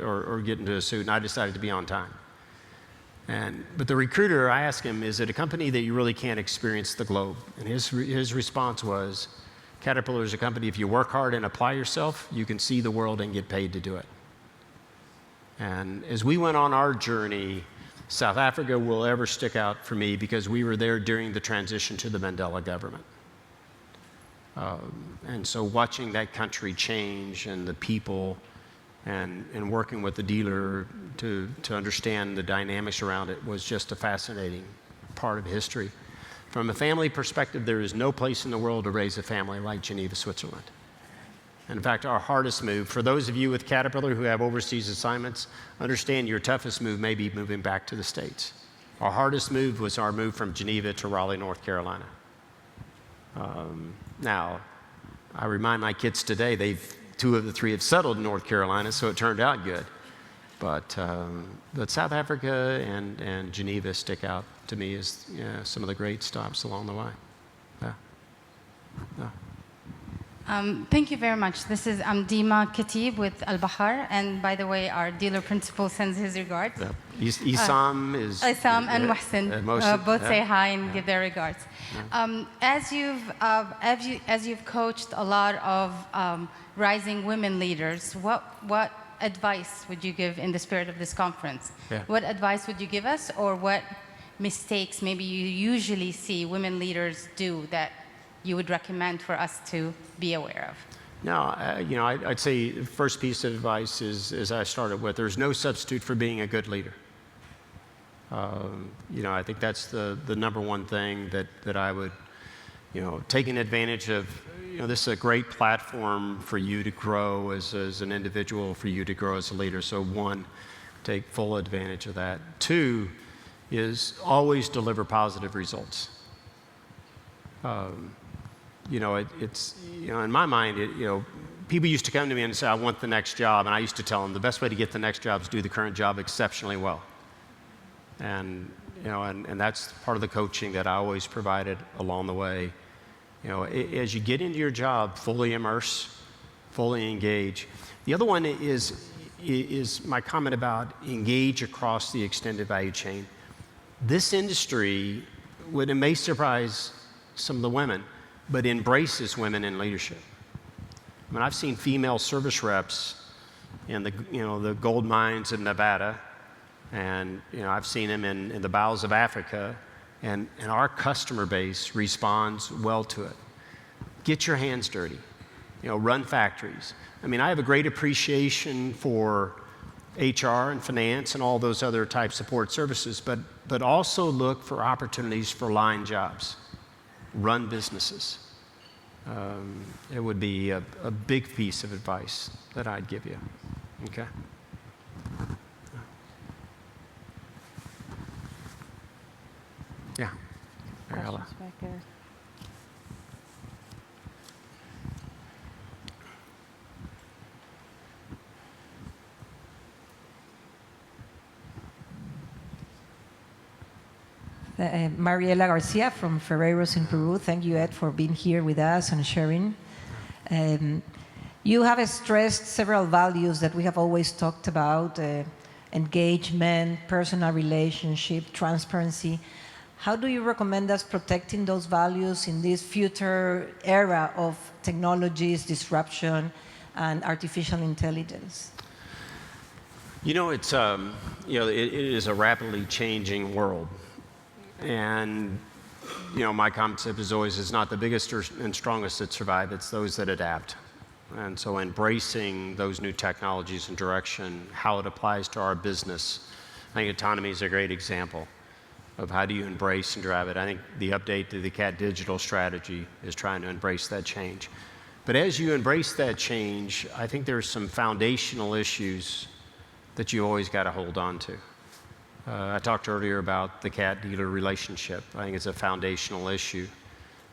or get into a suit, and I decided to be on time. But the recruiter, I asked him, is it a company that you really can't experience the globe? And his response was, Caterpillar is a company, if you work hard and apply yourself, you can see the world and get paid to do it. And as we went on our journey, South Africa will ever stick out for me because we were there during the transition to the Mandela government. And so watching that country change and the people and working with the dealer to understand the dynamics around it was just a fascinating part of history. From a family perspective, there is no place in the world to raise a family like Geneva, Switzerland. And in fact, our hardest move, for those of you with Caterpillar who have overseas assignments, understand your toughest move may be moving back to the States. Our hardest move was our move from Geneva to Raleigh, North Carolina. Now, I remind my kids today, two of the three have settled in North Carolina, so it turned out good. But South Africa and Geneva stick out to me as some of the great stops along the way. Thank you very much. This is Dima Khatib with Al Bahar, and by the way, our dealer principal sends his regards. Isam and Mohsen both say hi and give their regards. As you've coached a lot of rising women leaders, what advice would you give in the spirit of this conference? Yeah. What advice would you give us, or what mistakes maybe you usually see women leaders do that you would recommend for us to be aware of? No, I'd say the first piece of advice is, as I started with, there's no substitute for being a good leader. I think that's the number one thing that I would, taking advantage of, this is a great platform for you to grow as an individual, for you to grow as a leader. So one, take full advantage of that. Two is always deliver positive results. It's in my mind, people used to come to me and say, I want the next job. And I used to tell them the best way to get the next job is do the current job exceptionally well. And that's part of the coaching that I always provided along the way. As you get into your job, fully immerse, fully engage. The other one is my comment about engage across the extended value chain. This industry, it may surprise some of the women, but embraces women in leadership. I mean, I've seen female service reps in the gold mines of Nevada, and I've seen them in the bowels of Africa, and our customer base responds well to it. Get your hands dirty, run factories. I mean, I have a great appreciation for HR and finance and all those other type support services, but also look for opportunities for line jobs. Run businesses. It would be a big piece of advice that I'd give you. Okay? Yeah. Ariella. Back there. Mariela Garcia from Ferreiros in Peru. Thank you, Ed, for being here with us and sharing. You have stressed several values that we have always talked about, engagement, personal relationship, transparency. How do you recommend us protecting those values in this future era of technologies, disruption, and artificial intelligence? It's it is a rapidly changing world. And, my concept is always, it's not the biggest and strongest that survive, it's those that adapt. And so embracing those new technologies and direction, how it applies to our business. I think autonomy is a great example of how do you embrace and drive it. I think the update to the CAT digital strategy is trying to embrace that change. But as you embrace that change, I think there's some foundational issues that you always got to hold on to. I talked earlier about the CAT-dealer relationship. I think it's a foundational issue.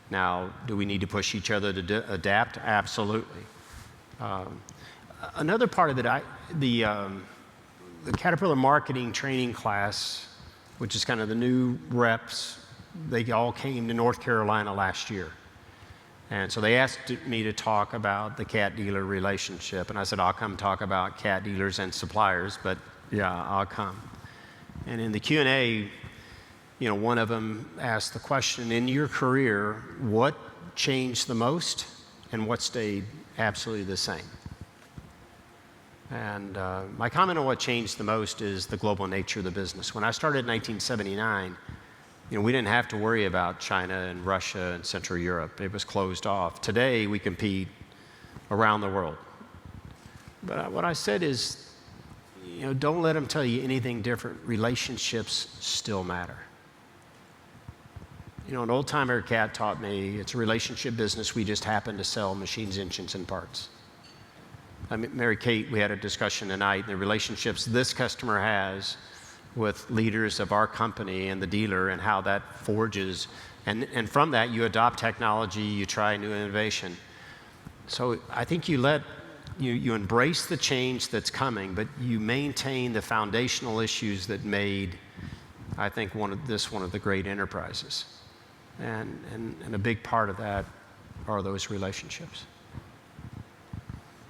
Now, do we need to push each other to adapt? Absolutely. Another part of it, the Caterpillar marketing training class, which is kind of the new reps, they all came to North Carolina last year. And so they asked me to talk about the CAT-dealer relationship. And I said, I'll come talk about CAT dealers and suppliers, but yeah, I'll come. And in the Q&A, one of them asked the question, in your career, what changed the most and what stayed absolutely the same? And my comment on what changed the most is the global nature of the business. When I started in 1979, we didn't have to worry about China and Russia and Central Europe. It was closed off. Today, we compete around the world. But what I said is, don't let them tell you anything different. Relationships still matter. An old-timer cat taught me it's a relationship business. We just happen to sell machines, engines, and parts. Mary Kate, we had a discussion tonight, the relationships this customer has with leaders of our company and the dealer and how that forges. And from that, you adopt technology, you try new innovation. So I think you embrace the change that's coming, but you maintain the foundational issues that made, I think, one of the great enterprises. And a big part of that are those relationships.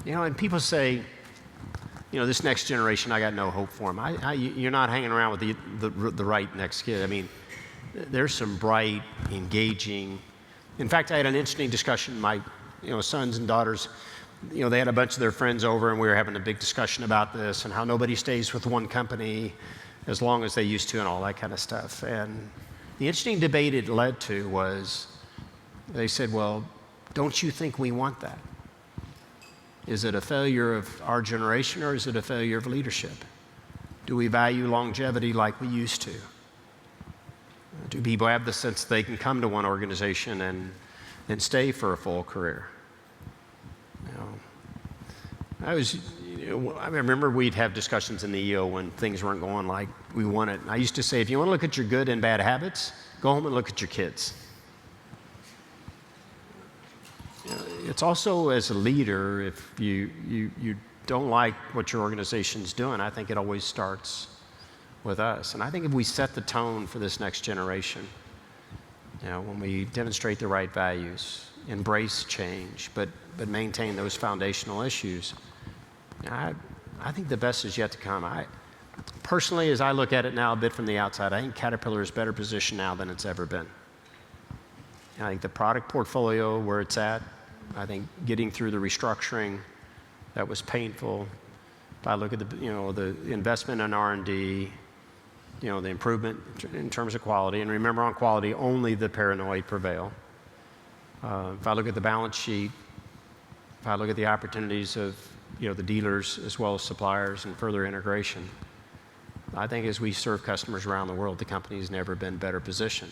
And people say, this next generation, I got no hope for them. You're not hanging around with the right next kid. There's some bright, engaging. In fact, I had an interesting discussion. My sons and daughters, they had a bunch of their friends over, and we were having a big discussion about this and how nobody stays with one company as long as they used to and all that kind of stuff. And the interesting debate it led to was, they said, well, don't you think we want that? Is it a failure of our generation, or is it a failure of leadership? Do we value longevity like we used to? Do people have the sense they can come to one organization and stay for a full career? I remember we'd have discussions in the EO when things weren't going like we wanted. And I used to say, if you want to look at your good and bad habits, go home and look at your kids. It's also, as a leader, if you don't like what your organization's doing, I think it always starts with us. And I think if we set the tone for this next generation, when we demonstrate the right values, embrace change, but maintain those foundational issues, I think the best is yet to come. Personally, as I look at it now a bit from the outside, I think Caterpillar is better positioned now than it's ever been. I think the product portfolio, where it's at, I think getting through the restructuring that was painful. If I look at the investment in R&D, the improvement in terms of quality, and remember, on quality, only the paranoid prevail. If I look at the balance sheet, if I look at the opportunities of the dealers as well as suppliers and further integration, I think as we serve customers around the world, the company's never been better positioned.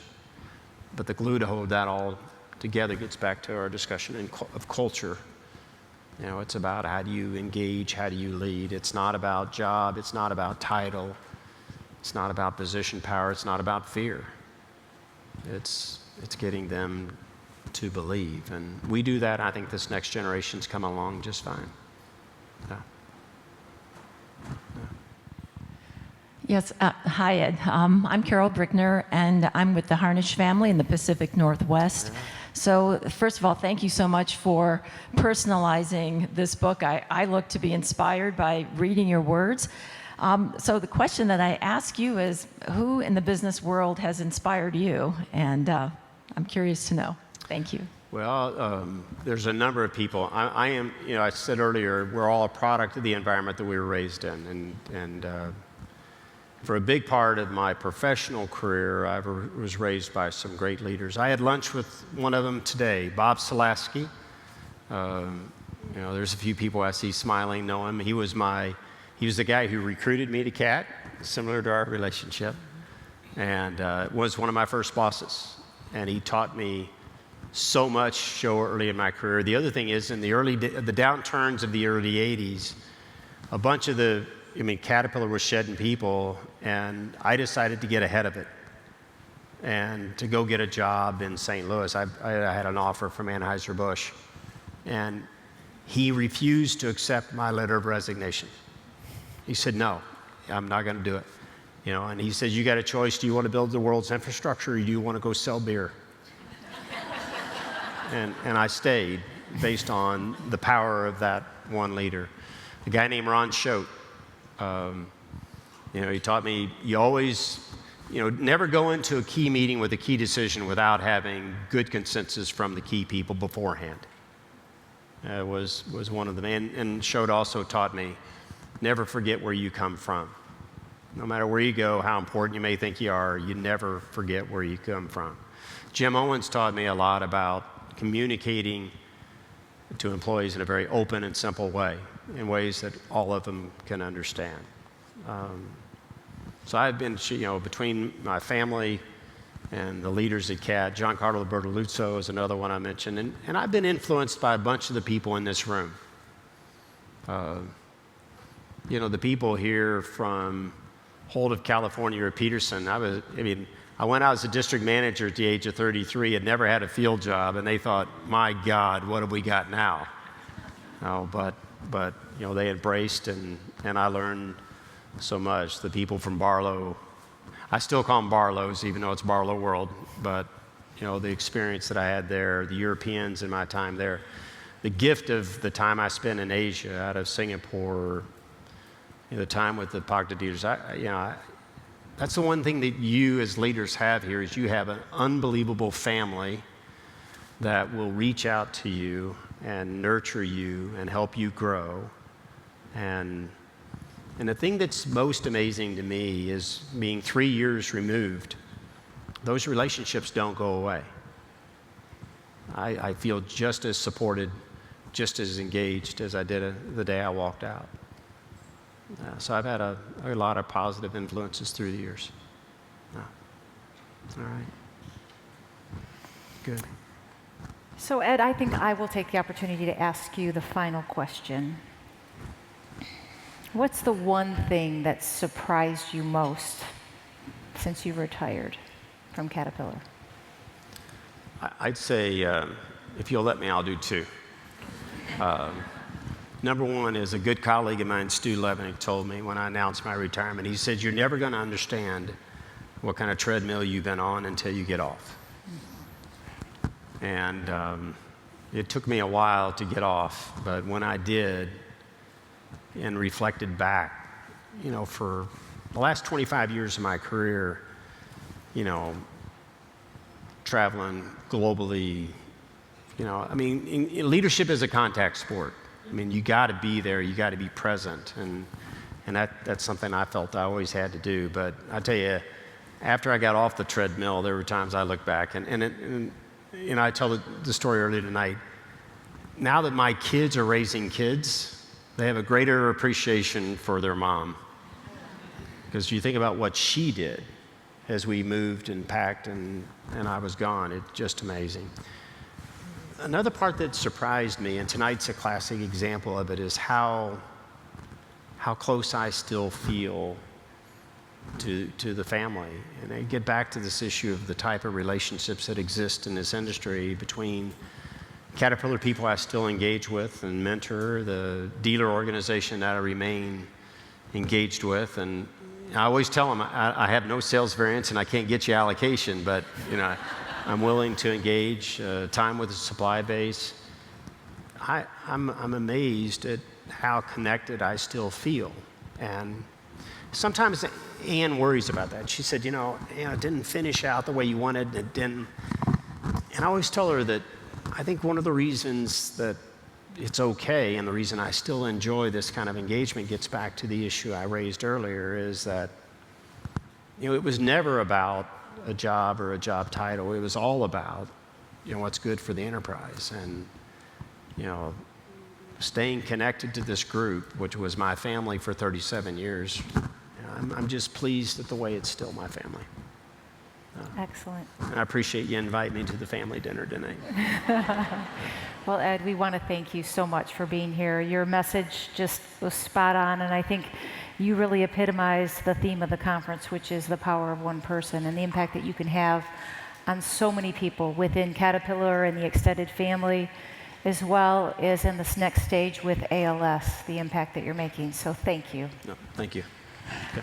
But the glue to hold that all together gets back to our discussion of culture. It's about how do you engage, how do you lead. It's not about job, it's not about title, it's not about position power, it's not about fear. It's getting them to believe. And we do that. I think this next generation's come along just fine. Yeah. Yes, hi Ed. I'm Carol Brickner, and I'm with the Harnish family in the Pacific Northwest. Yeah. So first of all, thank you so much for personalizing this book. I look to be inspired by reading your words. So the question that I ask you is, who in the business world has inspired you? And I'm curious to know. Thank you. Well, there's a number of people. I said earlier, we're all a product of the environment that we were raised in. And for a big part of my professional career, I was raised by some great leaders. I had lunch with one of them today, Bob Selasky. There's a few people I see smiling know him. He was the guy who recruited me to CAT, similar to our relationship, and was one of my first bosses. And he taught me so much so early in my career. The other thing is, in the downturns of the early 80s, a bunch of Caterpillar was shedding people, and I decided to get ahead of it and to go get a job in St. Louis. I had an offer from Anheuser-Busch, and he refused to accept my letter of resignation. He said, no, I'm not going to do it. And he said, you got a choice. Do you want to build the world's infrastructure, or do you want to go sell beer? And I stayed based on the power of that one leader. A guy named Ron Schote. He taught me, you always, never go into a key meeting with a key decision without having good consensus from the key people beforehand. Was one of them. And Schote also taught me, never forget where you come from. No matter where you go, how important you may think you are, you never forget where you come from. Jim Owens taught me a lot about communicating to employees in a very open and simple way, in ways that all of them can understand. So I've been, between my family and the leaders at CAT, Giancarlo Bertoluzzo is another one I mentioned, and I've been influenced by a bunch of the people in this room. The people here from Holt of California or Peterson. I went out as a district manager at the age of 33, had never had a field job, and they thought, my God, what have we got now? But they embraced, and I learned so much. The people from Barlow, I still call them Barlows, even though it's Barlow World, but the experience that I had there, the Europeans in my time there, the gift of the time I spent in Asia, out of Singapore, the time with the Pagda dealers, that's the one thing that you as leaders have here, is you have an unbelievable family that will reach out to you and nurture you and help you grow. And the thing that's most amazing to me is, being 3 years removed, those relationships don't go away. I feel just as supported, just as engaged as I did the day I walked out. So I've had a lot of positive influences through the years. All right. Good. So Ed, I think I will take the opportunity to ask you the final question. What's the one thing that surprised you most since you retired from Caterpillar? I'd say, if you'll let me, I'll do two. Number one is, a good colleague of mine, Stu Levenick, told me when I announced my retirement, he said, you're never going to understand what kind of treadmill you've been on until you get off. And it took me a while to get off, but when I did and reflected back, for the last 25 years of my career, traveling globally, leadership is a contact sport. You got to be there, you got to be present, and that's something I felt I always had to do. But I tell you, after I got off the treadmill, there were times I look back, and I tell the story earlier tonight. Now that my kids are raising kids, they have a greater appreciation for their mom, because you think about what she did as we moved and packed, and I was gone. It's just amazing. Another part that surprised me, and tonight's a classic example of it, is how close I still feel to the family. And I get back to this issue of the type of relationships that exist in this industry between Caterpillar people I still engage with and mentor, the dealer organization that I remain engaged with. And I always tell them, I have no sales variance and I can't get you allocation, but I'm willing to engage time with the supply base. I'm amazed at how connected I still feel. And sometimes Ann worries about that. She said, it didn't finish out the way you wanted. It didn't. And I always tell her that I think one of the reasons that it's okay, and the reason I still enjoy this kind of engagement, gets back to the issue I raised earlier, is that it was never about a job or a job title. It was all about what's good for the enterprise, and staying connected to this group, which was my family for 37 years. I'm just pleased at the way it's still my family. Excellent. And I appreciate you inviting me to the family dinner tonight. Well, Ed, we want to thank you so much for being here. Your message just was spot on, and I think you really epitomized the theme of the conference, which is the power of one person and the impact that you can have on so many people within Caterpillar and the extended family, as well as in this next stage with ALS, the impact that you're making. So thank you. No, thank you. Okay.